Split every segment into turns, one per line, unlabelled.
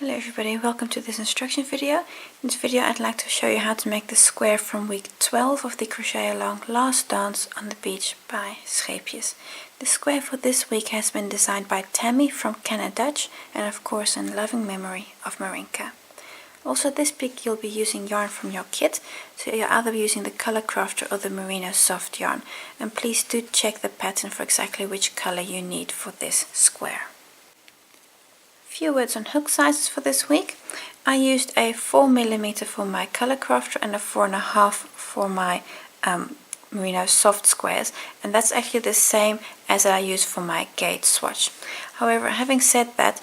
Hello everybody, welcome to this instruction video. In this video I'd like to show you how to make the square from week 12 of the Crochet Along Last Dance on the Beach by Scheepjes. The square for this week has been designed by Tammy from Canadutch and of course in loving memory of Marinka. Also this week you'll be using yarn from your kit, so you're either using the Color Crafter or the Merino soft yarn, and please do check the pattern for exactly which color you need for this square. Few words on hook sizes for this week. I used a 4mm for my Color Crafter and a 4.5 for my Merino soft squares, and that's actually the same as I use for my gauge swatch. However, having said that,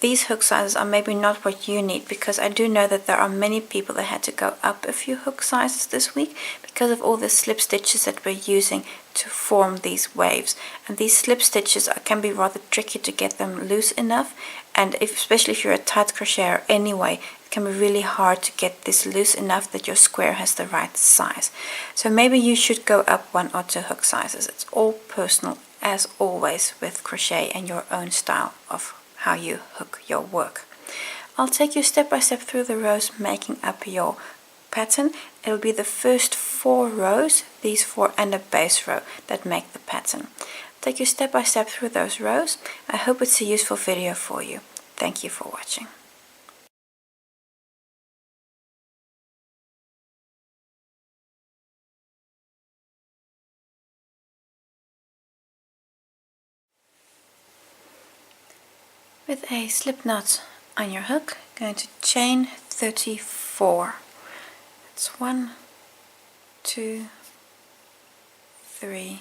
these hook sizes are maybe not what you need, because I do know that there are many people that had to go up a few hook sizes this week because of all the slip stitches that we're using to form these waves. And these slip stitches can be rather tricky to get them loose enough, and especially if you're a tight crocheter anyway, it can be really hard to get this loose enough that your square has the right size. So maybe you should go up 1 or 2 hook sizes. It's all personal as always with crochet and your own style of how you hook your work. I'll take you step by step through the rows making up your pattern. It'll be the first 4 rows, these 4 and a base row, that make the pattern. I'll take you step by step through those rows. I hope it's a useful video for you. Thank you for watching. With a slip knot on your hook, going to chain 34. That's 1, 2, 3,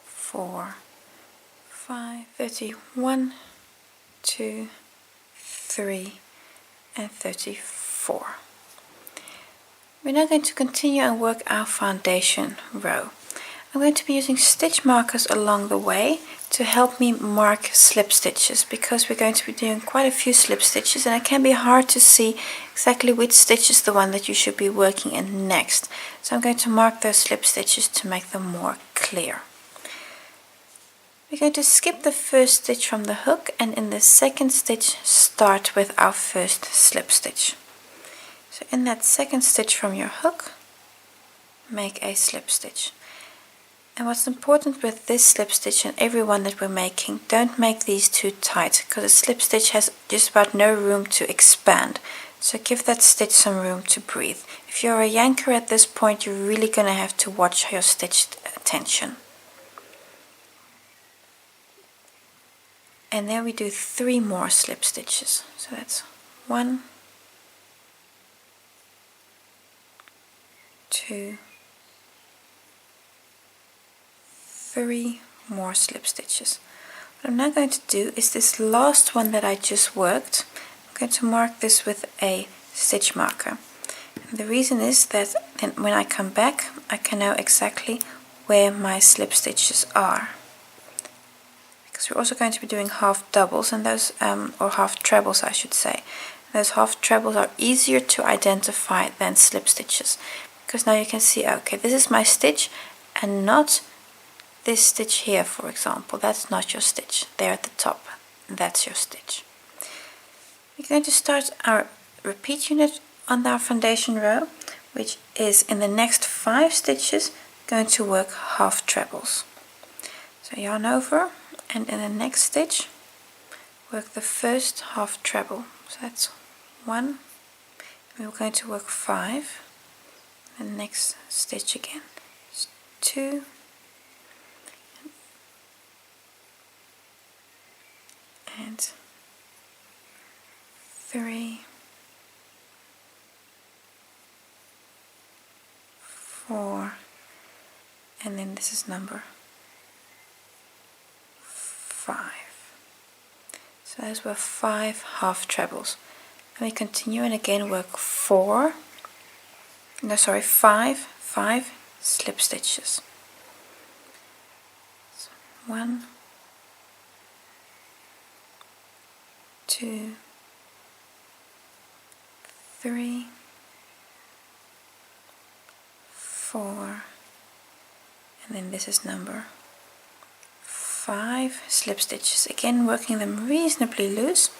4, 5, 31, 2, 3, and 34. We're now going to continue and work our foundation row. I'm going to be using stitch markers along the way to help me mark slip stitches, because we're going to be doing quite a few slip stitches and it can be hard to see exactly which stitch is the one that you should be working in next. So I'm going to mark those slip stitches to make them more clear. We're going to skip the first stitch from the hook and in the second stitch start with our first slip stitch. So in that second stitch from your hook, make a slip stitch. And what's important with this slip stitch and every one that we're making, don't make these too tight, because a slip stitch has just about no room to expand. So give that stitch some room to breathe. If you're a yanker at this point, you're really going to have to watch your stitch tension. And then we do 3 more slip stitches. So that's 1, 2, 3 more slip stitches. What I'm now going to do is this last one that I just worked, I'm going to mark this with a stitch marker. And the reason is that then when I come back, I can know exactly where my slip stitches are. Because we're also going to be doing half doubles, and those, or half trebles I should say. Those half trebles are easier to identify than slip stitches. Because now you can see, okay, this is my stitch and not this stitch here, for example. That's not your stitch. There at the top, that's your stitch. We're going to start our repeat unit on our foundation row, which is in the next 5 stitches going to work half trebles. So yarn over, and in the next stitch work the first half treble. So that's 1, we're going to work 5, and the next stitch again is 2, and 3, 4, and then this is number 5. So those were 5 half trebles. And we continue and again work 5 slip stitches. So 1, 2, 3, 4, and then this is number 5 slip stitches, again working them reasonably loose,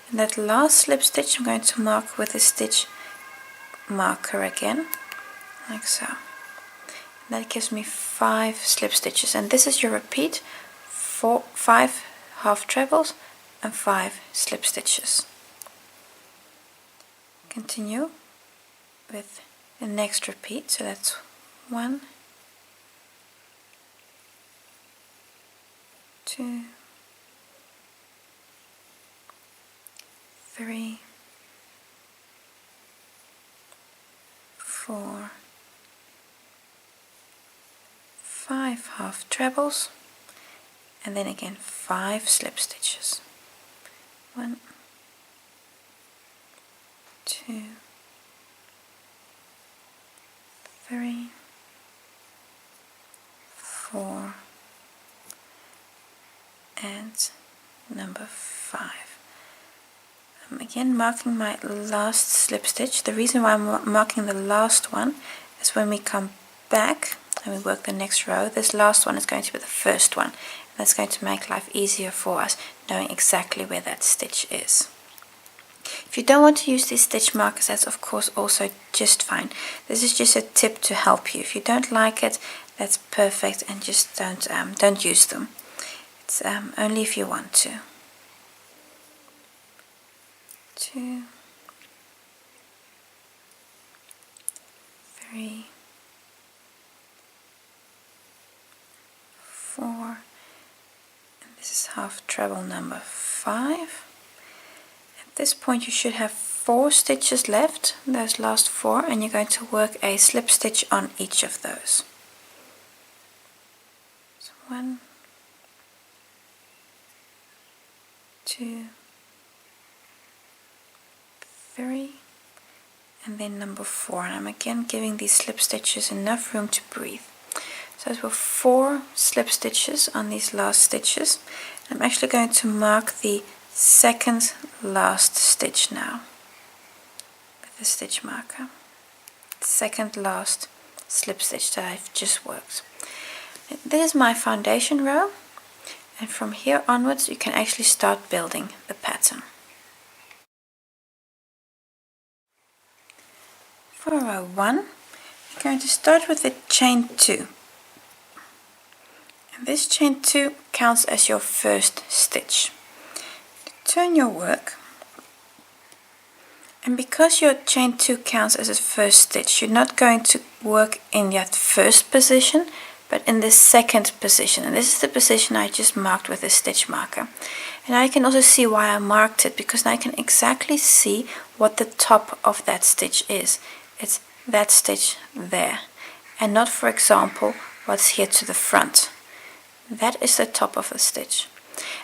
And that last slip stitch I'm going to mark with a stitch marker again, like so. And that gives me 5 slip stitches, and this is your repeat: 5 half trebles and 5 slip stitches. Continue with the next repeat, so that's 1, 2, 3, 4, 5 half trebles, and then again 5 slip stitches. 1, 2, 3, 4, and number 5. I'm again marking my last slip stitch. The reason why I'm marking the last one is when we come back and we work the next row, this last one is going to be the first one. And that's going to make life easier for us, knowing exactly where that stitch is. If you don't want to use these stitch markers, that's of course also just fine. This is just a tip to help you. If you don't like it, that's perfect, and just don't use them. It's only if you want to. 2, 3, 4, and this is half treble number 5. At this point you should have 4 stitches left, those last 4, and you're going to work a slip stitch on each of those. So 1, 2, 3, and then number 4, and I'm again giving these slip stitches enough room to breathe. So those were 4 slip stitches on these last stitches. I'm actually going to mark the second last stitch now with the stitch marker. Second last slip stitch that I've just worked. This is my foundation row, and from here onwards you can actually start building the pattern. For row 1, we're going to start with the chain 2. And this chain 2 counts as your first stitch. Turn your work, and because your chain 2 counts as a first stitch, you're not going to work in that first position, but in the second position. And this is the position I just marked with a stitch marker. And I can also see why I marked it, because now I can exactly see what the top of that stitch is. It's that stitch there, and not, for example, what's here to the front. That is the top of the stitch.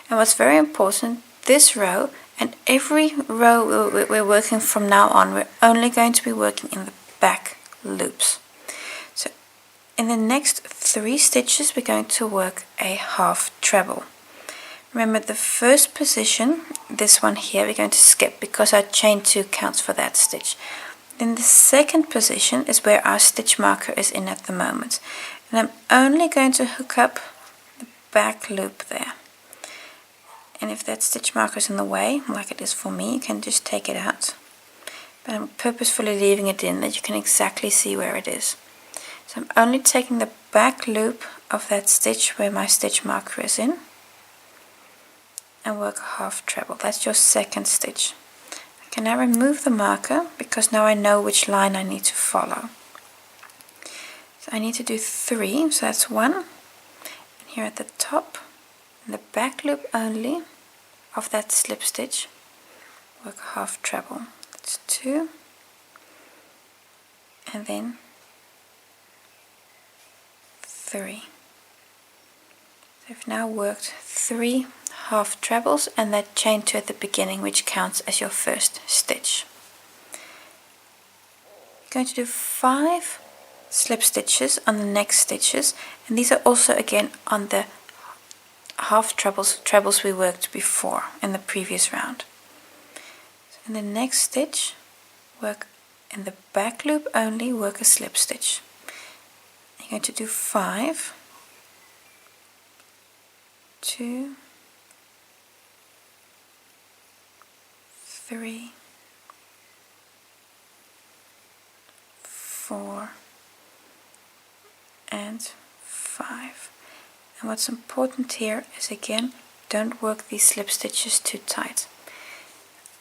And what's very important, this row and every row we're working from now on, we're only going to be working in the back loops. So in the next 3 stitches we're going to work a half treble. Remember, the first position, this one here, we're going to skip because our chain 2 counts for that stitch. Then the second position is where our stitch marker is in at the moment, and I'm only going to hook up the back loop there. And if that stitch marker is in the way, like it is for me, you can just take it out. But I'm purposefully leaving it in that you can exactly see where it is. So I'm only taking the back loop of that stitch where my stitch marker is in, and work a half treble. That's your second stitch. I can now remove the marker because now I know which line I need to follow. So I need to do 3, so that's 1, and here at the top, in the back loop only of that slip stitch, work a half treble. That's 2, and then 3. So I've now worked 3 half trebles and that chain 2 at the beginning, which counts as your first stitch. You're going to do 5 slip stitches on the next stitches, and these are also again on the half trebles we worked before in the previous round. So in the next stitch, work in the back loop only, work a slip stitch. You're going to do 5, 2, 3, 4 and 5. And what's important here is, again, don't work these slip stitches too tight.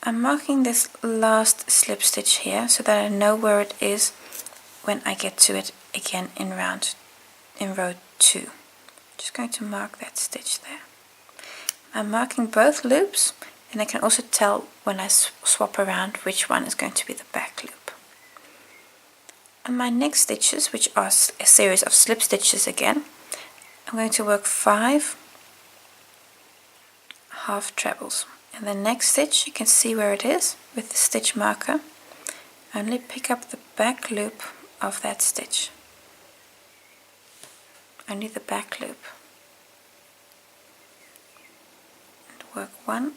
I'm marking this last slip stitch here so that I know where it is when I get to it again in row 2. Just going to mark that stitch there. I'm marking both loops, and I can also tell when I swap around which one is going to be the back loop. And my next stitches, which are a series of slip stitches again, I'm going to work 5 half trebles. In the next stitch, you can see where it is with the stitch marker. Only pick up the back loop of that stitch. Only the back loop. And work 1.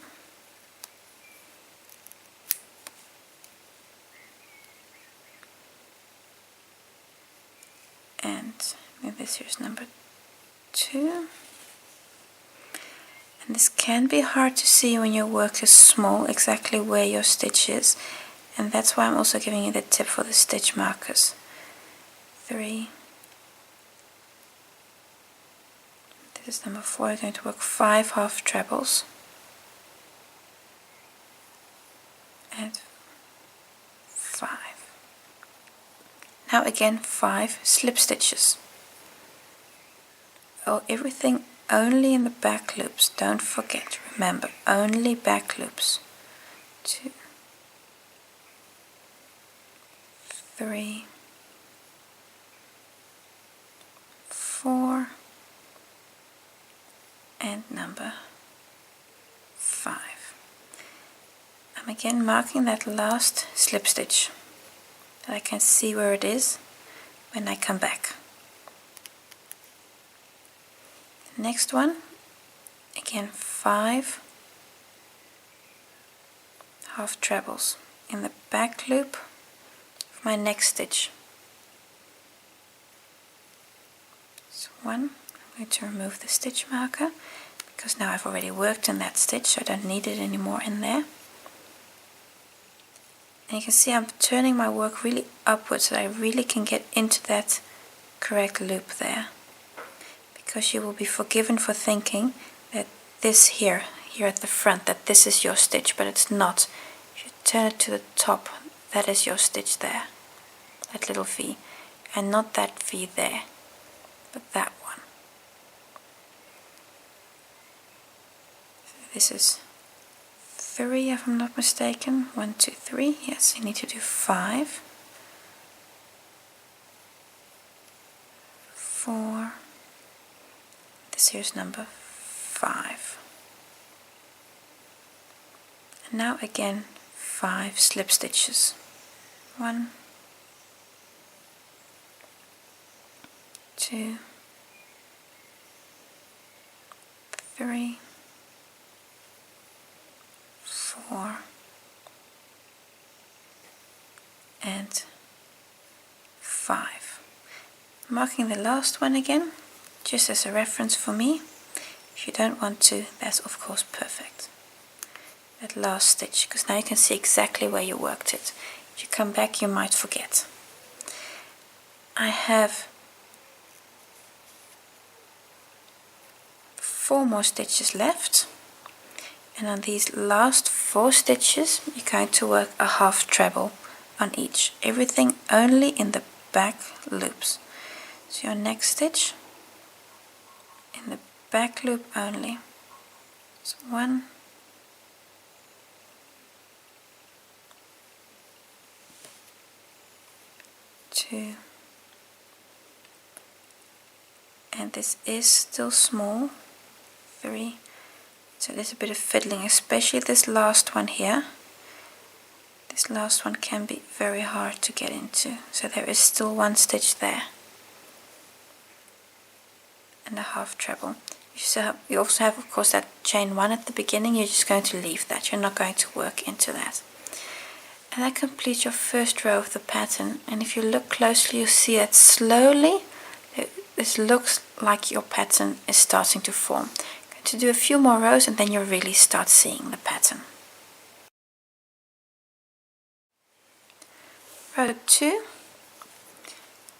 And this here's number 2. And this can be hard to see when your work is small, exactly where your stitch is. And that's why I'm also giving you the tip for the stitch markers. 3. This is number 4. You're going to work 5 half trebles. And 5. Now again 5 slip stitches. Oh, everything only in the back loops. Don't forget, remember, only back loops. 2, 3, 4, and number 5. I'm again marking that last slip stitch that I can see where it is when I come back. The next one, again 5 half trebles in the back loop of my next stitch. So 1, I'm going to remove the stitch marker because now I've already worked in that stitch, so I don't need it anymore in there. And you can see I'm turning my work really upwards so that I really can get into that correct loop there. Because you will be forgiven for thinking that this here at the front, that this is your stitch, but it's not. If you turn it to the top, that is your stitch there, that little V, and not that V there, but that one. So this is 3, if I'm not mistaken. 1, 2, 3. Yes, you need to do 5, 4. This here's number 5. And now again 5 slip stitches. 1, 2, 3, 4, and 5. Marking the last one again, just as a reference for me. If you don't want to, that's of course perfect. That last stitch, because now you can see exactly where you worked it. If you come back, you might forget. I have 4 more stitches left, and on these last 4 stitches you're going to work a half treble on each. Everything only in the back loops. So your next stitch in the back loop only. So 1, 2, and this is still small, 3. So there's a bit of fiddling, especially this last one here. This last one can be very hard to get into. So there is still 1 stitch there. And a half treble. You also have, of course, that chain 1 at the beginning. You're just going to leave that. You're not going to work into that. And that completes your first row of the pattern. And if you look closely, you'll see that slowly this looks like your pattern is starting to form. Going to do a few more rows and then you'll really start seeing the pattern. row 2,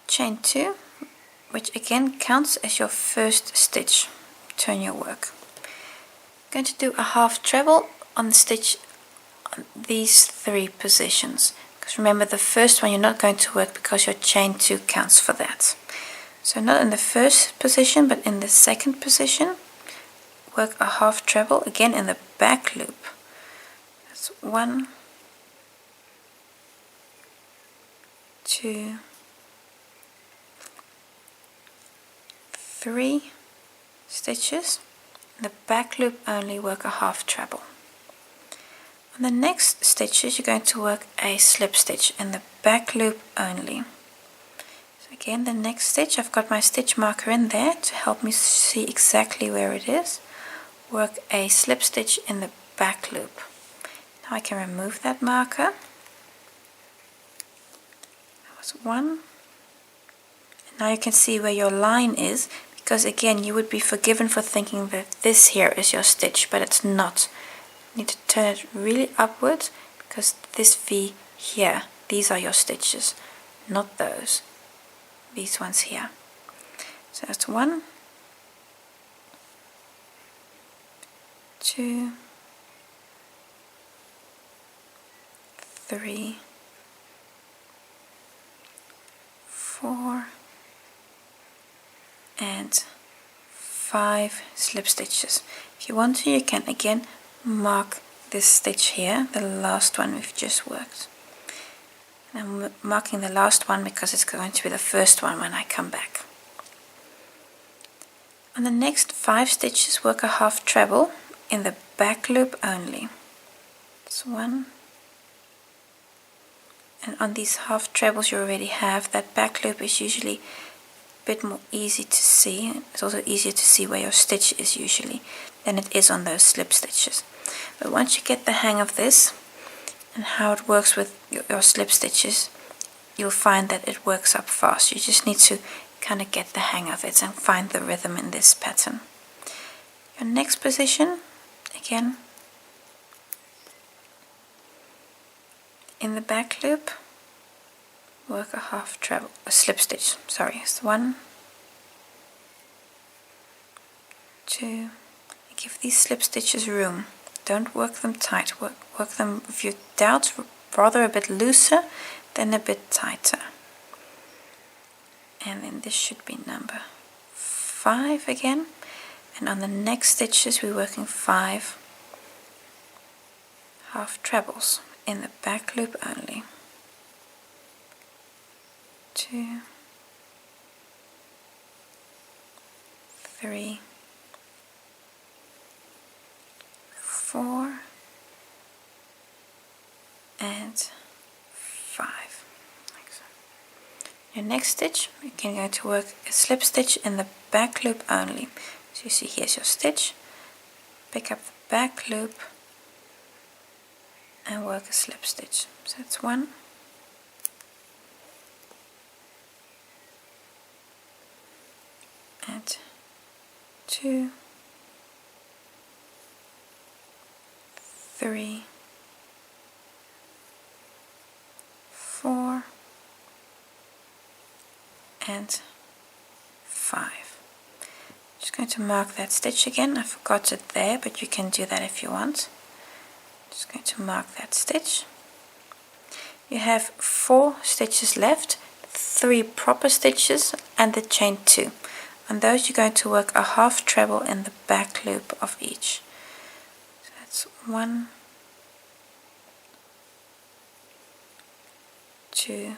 chain 2, which again counts as your first stitch. Turn your work. I'm going to do a half treble on the stitch on these 3 positions, because remember the first one you're not going to work because your chain 2 counts for that. So not in the first position but in the second position, work a half treble again in the back loop. That's 1, 2, 3 stitches. In the back loop only work a half treble. On the next stitches you're going to work a slip stitch in the back loop only. So again, the next stitch, I've got my stitch marker in there to help me see exactly where it is. Work a slip stitch in the back loop. Now I can remove that marker. That was 1. And now you can see where your line is, because again you would be forgiven for thinking that this here is your stitch, but it's not. You need to turn it really upwards, because this V here, these are your stitches, not those. These ones here. So that's 1, 2, 3, 4, and 5 slip stitches. If you want to, you can again mark this stitch here, the last one we've just worked. And I'm marking the last one because it's going to be the first one when I come back. On the next 5 stitches, work a half treble in the back loop only. That's 1. And on these half trebles you already have, that back loop is usually a bit more easy to see. It's also easier to see where your stitch is usually than it is on those slip stitches. But once you get the hang of this and how it works with your slip stitches, you'll find that it works up fast. You just need to kind of get the hang of it and find the rhythm in this pattern. Your next position, again, in the back loop, work a half treble, a slip stitch, sorry, it's 1, 2, give these slip stitches room, don't work them tight, work them, if you doubt, rather a bit looser than a bit tighter. And then this should be number 5 again, and on the next stitches we're working 5 half trebles in the back loop only. 2, 3, 4, and 5. Like so. Your next stitch, you're going to work a slip stitch in the back loop only. So you see, here's your stitch, pick up the back loop and work a slip stitch. So that's 1, and 2, 3, 4, and 5. Just going to mark that stitch again. I forgot it there, but you can do that if you want. Just going to mark that stitch. You have 4 stitches left, 3 proper stitches and the chain 2. On those you're going to work a half treble in the back loop of each. So that's 1, 2.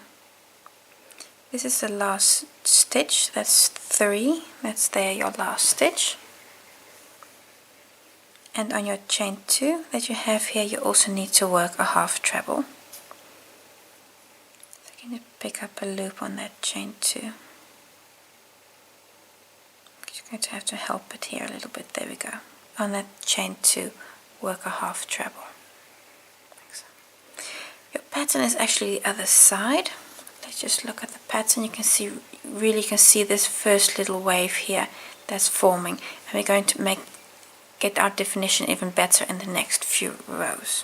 This is the last stitch, that's 3, that's there your last stitch. And on your chain 2 that you have here, you also need to work a half treble. So I'm going to pick up a loop on that chain 2. I'm just going to have to help it here a little bit. There we go. On that chain 2, work a half treble. Like so. Your pattern is actually the other side. Let's just look at the pattern. You can see, really can see this first little wave here that's forming, and we're going to get our definition even better in the next few rows.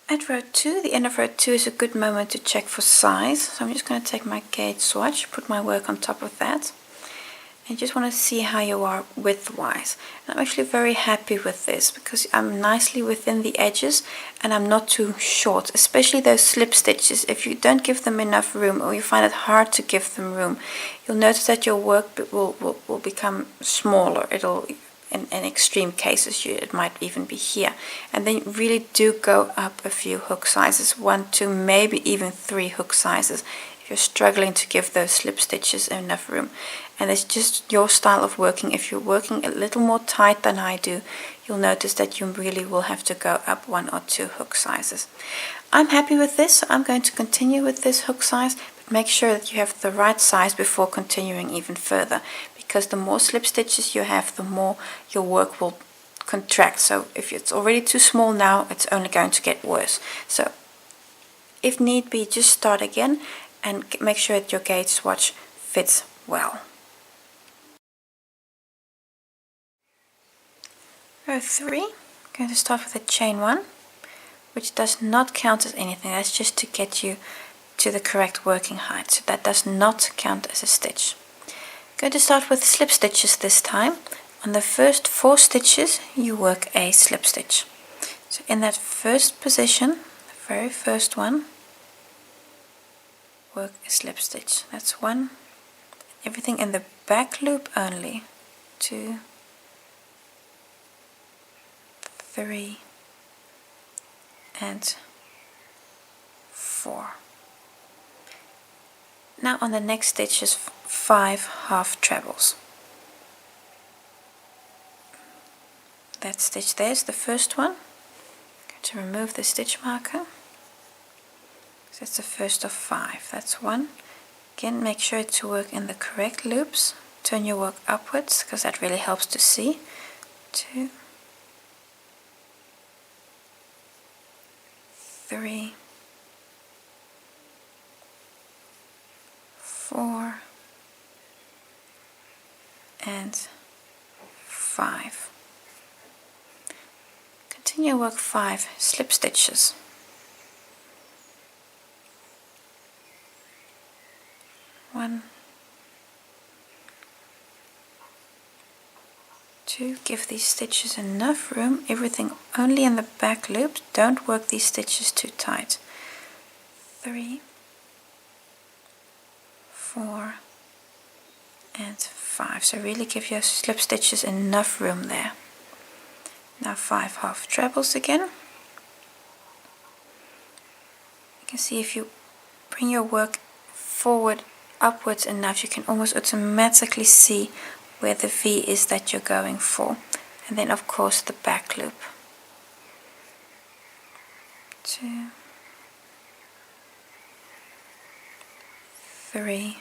At row 2, the end of row 2 is a good moment to check for size. So I'm just going to take my gauge swatch, put my work on top of that. And just want to see how you are width-wise. I'm actually very happy with this because I'm nicely within the edges and I'm not too short, especially those slip stitches. If you don't give them enough room or you find it hard to give them room, you'll notice that your work will become smaller. It'll, in extreme cases, it might even be here. And then really do go up a few hook sizes, 1, 2, maybe even 3 hook sizes. You're struggling to give those slip stitches enough room, and it's just your style of working. If you're working a little more tight than I do, you'll notice that you really will have to go up 1 or 2 hook sizes. I'm happy with this, so I'm going to continue with this hook size, but make sure that you have the right size before continuing even further, because the more slip stitches you have, the more your work will contract. So if it's already too small now, it's only going to get worse. So if need be, just start again and make sure that your gauge swatch fits well. Row 3, I'm going to start with a chain 1, which does not count as anything. That's just to get you to the correct working height. So that does not count as a stitch. I'm going to start with slip stitches this time. On the first 4 stitches, you work a slip stitch. So in that first position, the very first one, work a slip stitch. That's 1. Everything in the back loop only. 2, 3, and 4. Now on the next stitch is 5 half trebles. That stitch there is the first one. I'm going to remove the stitch marker. That's the first of 5. That's 1. Again, make sure to work in the correct loops. Turn your work upwards because that really helps to see. 2, 3, 4, and 5. Continue work 5 slip stitches. 1, 2, give these stitches enough room, everything only in the back loop, don't work these stitches too tight. 3, 4, and 5. So really give your slip stitches enough room there. Now 5 half trebles again. You can see if you bring your work forward upwards enough, you can almost automatically see where the V is that you're going for. And then of course the back loop. 2, 3,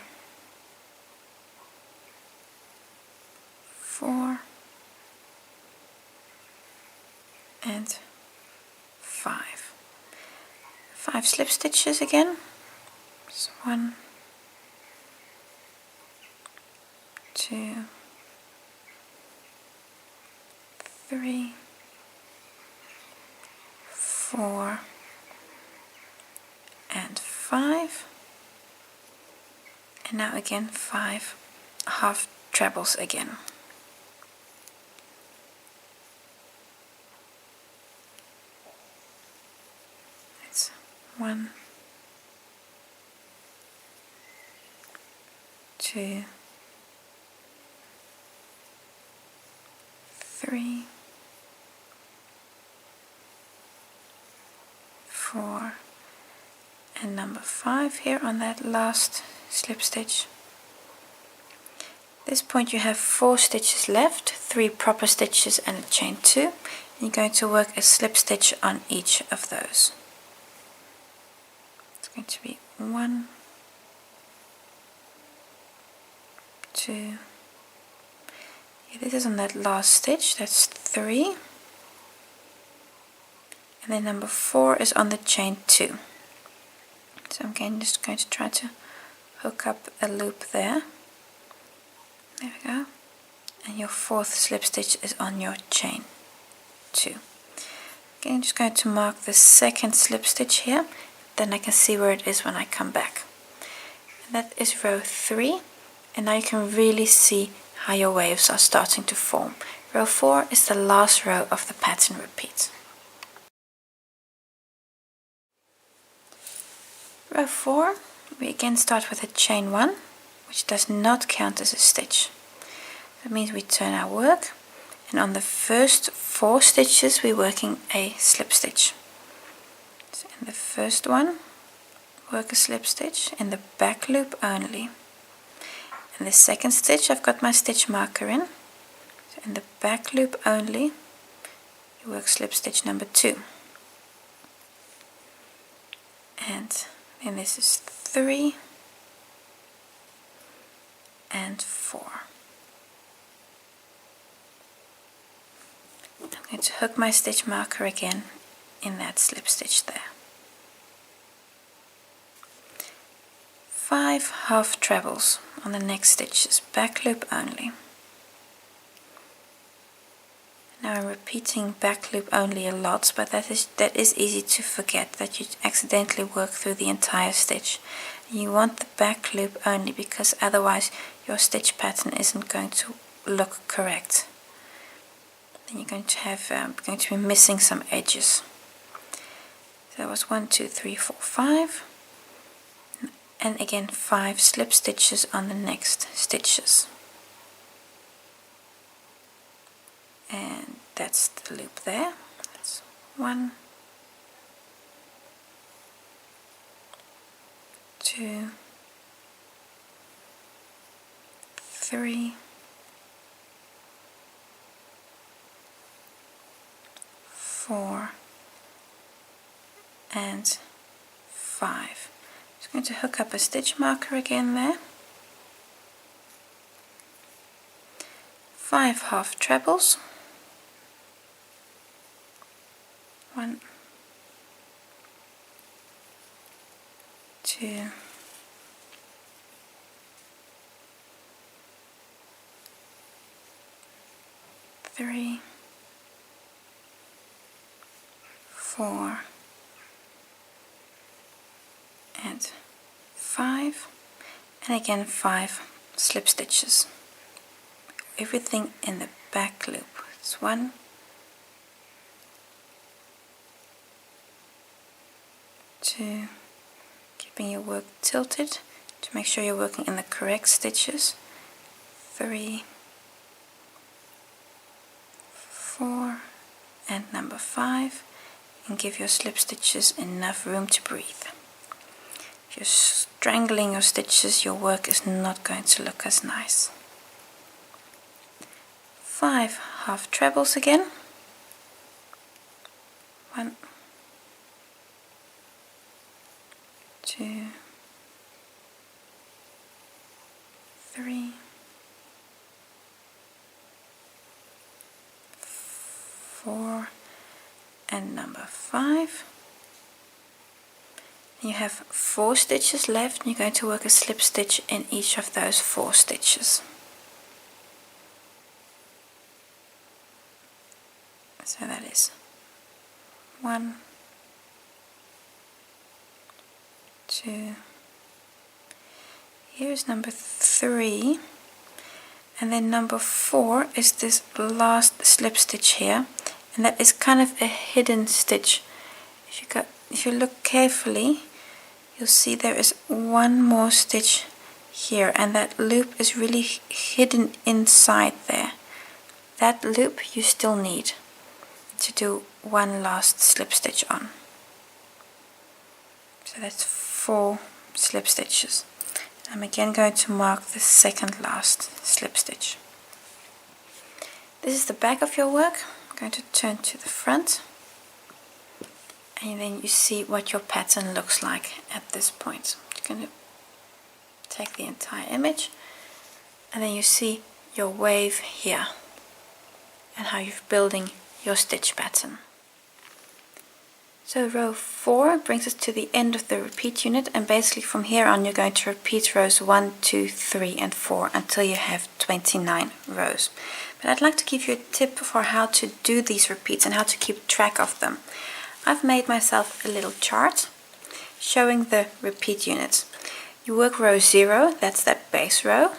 4, and 5. 5 slip stitches again. So 1, 2, 3, 4, and 5. And now again 5 half trebles again. It's 1, 2, 3, 4, and number 5 here on that last slip stitch. At this point you have 4 stitches left, 3 proper stitches and a chain 2. You're going to work a slip stitch on each of those. It's going to be 1, 2, this is on that last stitch, that's 3, and then number 4 is on the chain 2. So I'm again just going to try to hook up a loop there. There we go. And your 4th slip stitch is on your chain 2. Okay, I'm just going to mark the second slip stitch here, then I can see where it is when I come back. And that is row 3, and now you can really see how your waves are starting to form. Row 4 is the last row of the pattern repeat. Row 4, we again start with a chain 1, which does not count as a stitch. That means we turn our work, and on the first 4 stitches we're working a slip stitch. So in the first one, work a slip stitch in the back loop only. In the second stitch I've got my stitch marker in. So in the back loop only, you work slip stitch number 2. And then this is 3 and 4. I'm going to hook my stitch marker again in that slip stitch there. 5 half trebles on the next stitches, back loop only. Now I'm repeating back loop only a lot, but that is easy to forget, that you accidentally work through the entire stitch. You want the back loop only because otherwise your stitch pattern isn't going to look correct. Then you're going to be missing some edges. So that was 1, 2, 3, 4, 5, and again 5 slip stitches on the next stitches. And that's the loop there. That's 1, 2, 3, 4 and 5. Just going to hook up a stitch marker again there. 5 half trebles. 1, 2, 3, 4 and 5, and again 5 slip stitches. Everything in the back loop. It's 1, 2, keeping your work tilted to make sure you're working in the correct stitches. 3, 4 and number 5, and give your slip stitches enough room to breathe. If you're strangling your stitches, your work is not going to look as nice. 5 half trebles again. 1, 2, 3, 4 and number 5. You have 4 stitches left, and you're going to work a slip stitch in each of those 4 stitches. So that is 1, 2, here's number 3, and then number 4 is this last slip stitch here, and that is kind of a hidden stitch. If you look carefully, you'll see there is one more stitch here, and that loop is really hidden inside there. That loop you still need to do one last slip stitch on. So that's 4 slip stitches. I'm again going to mark the second last slip stitch. This is the back of your work. I'm going to turn to the front, and then you see what your pattern looks like at this point. I'm going to take the entire image, and then you see your wave here and how you're building your stitch pattern. So row 4 brings us to the end of the repeat unit, and basically from here on you're going to repeat rows 1, 2, 3 and 4 until you have 29 rows. But I'd like to give you a tip for how to do these repeats and how to keep track of them. I've made myself a little chart showing the repeat units. You work row 0, that's that base row,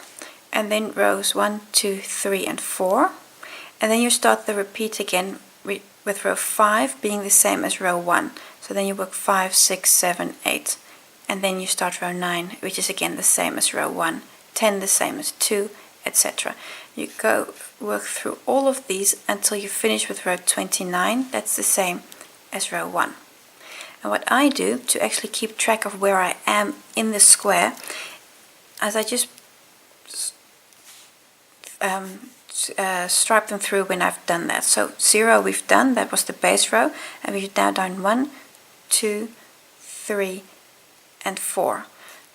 and then rows 1, 2, 3 and 4, and then you start the repeat again with row 5 being the same as row 1. So then you work 5, 6, 7, 8, and then you start row 9, which is again the same as row 1, 10 the same as 2, etc. You go work through all of these until you finish with row 29, that's the same as row 1. And what I do to actually keep track of where I am in the square, as I just stripe them through when I've done that. So 0 we've done, that was the base row, and we've now done 1, 2, 3 and 4.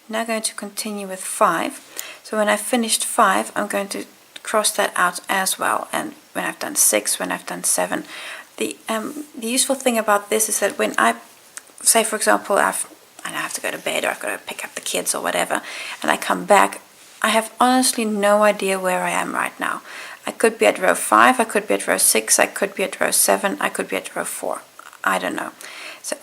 Now going to continue with 5. So when I've finished 5, I'm going to cross that out as well, and when I've done 6, when I've done 7. The useful thing about this is that when I say, for example, I have to go to bed, or I've got to pick up the kids or whatever, and I come back, I have honestly no idea where I am right now. I could be at row 5, I could be at row 6, I could be at row 7, I could be at row 4. I don't know. So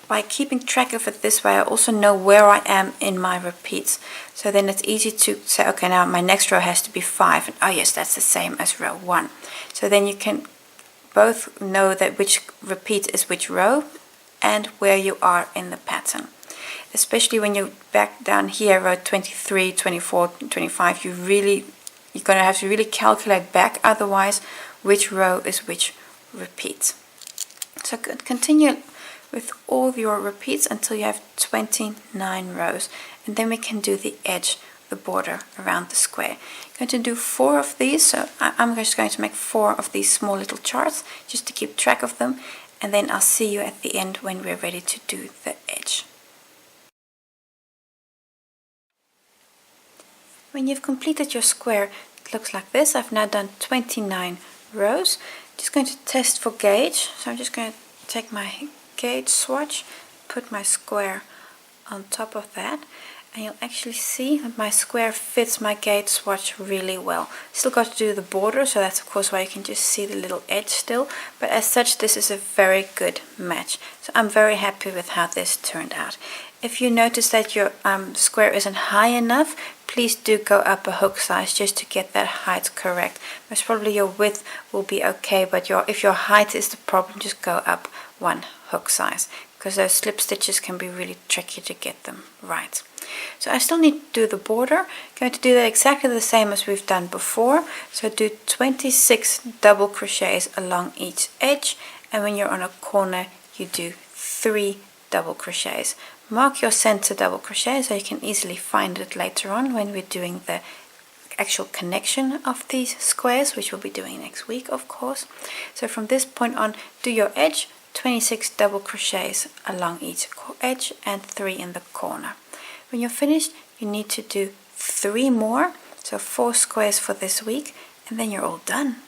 by keeping track of it this way, I also know where I am in my repeats. So then it's easy to say, okay, now my next row has to be 5. And oh yes, that's the same as row 1. So then you can both know that which repeat is which row and where you are in the pattern. Especially when you're back down here, row 23, 24, 25, you're going to have to really calculate back, otherwise which row is which repeat. So continue with all of your repeats until you have 29 rows, and then we can do the edge, the border around the square. I'm going to do 4 of these, so I'm just going to make 4 of these small little charts just to keep track of them, and then I'll see you at the end when we're ready to do the edge. When you've completed your square, it looks like this. I've now done 29 rows. Just going to test for gauge. So I'm just going to take my gauge swatch, put my square on top of that, and you'll actually see that my square fits my gauge swatch really well. Still got to do the border, so that's of course why you can just see the little edge still, but as such this is a very good match. So I'm very happy with how this turned out. If you notice that your square isn't high enough, please do go up a hook size just to get that height correct. Most probably your width will be okay, but if your height is the problem, just go up 1 hook size, because those slip stitches can be really tricky to get them right. So I still need to do the border. I'm going to do that exactly the same as we've done before. So do 26 double crochets along each edge, and when you're on a corner you do 3 double crochets. Mark your center double crochet so you can easily find it later on when we're doing the actual connection of these squares, which we'll be doing next week, of course. So from this point on, do your edge, 26 double crochets along each edge and 3 in the corner. When you're finished, you need to do 3 more, so 4 squares for this week, and then you're all done.